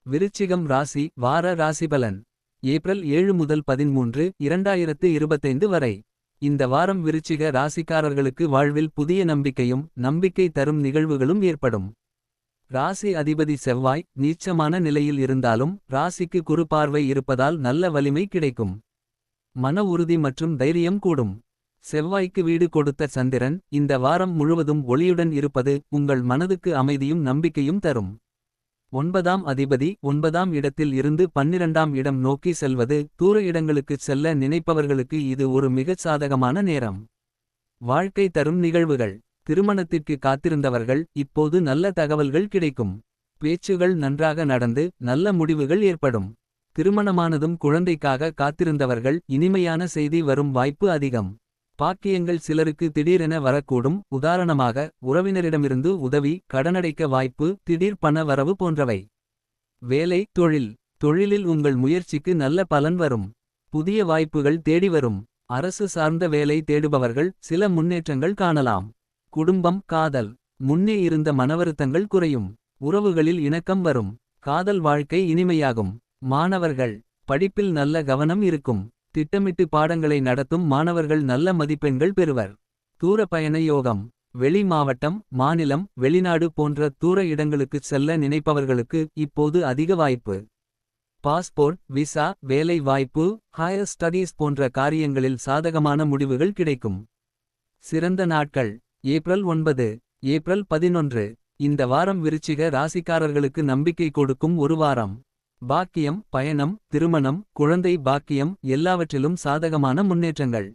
விருச்சிகம் ராசி வார ராசிபலன். ஏப்ரல் 7 முதல் 13, 2025 வரை. இந்த வாரம் விருச்சிக ராசிக்காரர்களுக்கு வாழ்வில் புதிய நம்பிக்கையும் நம்பிக்கை தரும் நிகழ்வுகளும் ஏற்படும். ராசி அதிபதி செவ்வாய் நீச்சமான நிலையில் இருந்தாலும் ராசிக்கு குரு பார்வை இருப்பதால் நல்ல வலிமை கிடைக்கும். மன உறுதி மற்றும் தைரியம் கூடும். செவ்வாய்க்கு வீடு கொடுத்த சந்திரன் இந்த வாரம் முழுவதும் ஒளியுடன் இருப்பது உங்கள் மனதுக்கு அமைதியும் நம்பிக்கையும் தரும். 9ஆம் அதிபதி 9ஆம் இடத்தில் இருந்து 12ஆம் இடம் நோக்கி செல்வது தூர இடங்களுக்குச் செல்ல நினைப்பவர்களுக்கு இது ஒரு மிகச் சாதகமான நேரம். வாழ்க்கை தரும் நிகழ்வுகள். திருமணத்திற்கு காத்திருந்தவர்கள் இப்போது நல்ல தகவல்கள் கிடைக்கும். பேச்சுகள் நன்றாக நடந்து நல்ல முடிவுகள் ஏற்படும். திருமணமானதும் குழந்தைக்காக காத்திருந்தவர்கள் இனிமையான செய்தி வரும் வாய்ப்பு அதிகம். பாக்கியங்கள் சிலருக்கு திடீரென வரக்கூடும். உதாரணமாக உறவினரிடமிருந்து உதவி, கடனடைக்க வாய்ப்பு, திடீர் பண வரவு போன்றவை. வேலை தொழில். தொழிலில் உங்கள் முயற்சிக்கு நல்ல பலன் வரும். புதிய வாய்ப்புகள் தேடி வரும். அரசு சார்ந்த வேலை தேடுபவர்கள் சில முன்னேற்றங்கள் காணலாம். குடும்பம் காதல். முன்னே இருந்த மனவருத்தங்கள் குறையும். உறவுகளில் இணக்கம் வரும். காதல் வாழ்க்கை இனிமையாகும். மாணவர்கள். படிப்பில் நல்ல கவனம் இருக்கும். திட்டமிட்டு பாடங்களை நடத்தும் மாணவர்கள் நல்ல மதிப்பெண்கள் பெறுவர். தூர பயண யோகம். வெளி மாவட்டம், மாநிலம், வெளிநாடு போன்ற தூர இடங்களுக்குச் செல்ல நினைப்பவர்களுக்கு இப்போது அதிக வாய்ப்பு. பாஸ்போர்ட், விசா, வேலை வாய்ப்பு, ஹையர் ஸ்டடீஸ் போன்ற காரியங்களில் சாதகமான முடிவுகள் கிடைக்கும். சிறந்த நாட்கள். April 9, April 11. இந்த வாரம் விருச்சிக ராசிக்காரர்களுக்கு நம்பிக்கை கொடுக்கும் ஒரு வாரம். பாக்கியம், பயணம், திருமணம், குழந்தை பாக்கியம் எல்லாவற்றிலும் சாதகமான முன்னேற்றங்கள்.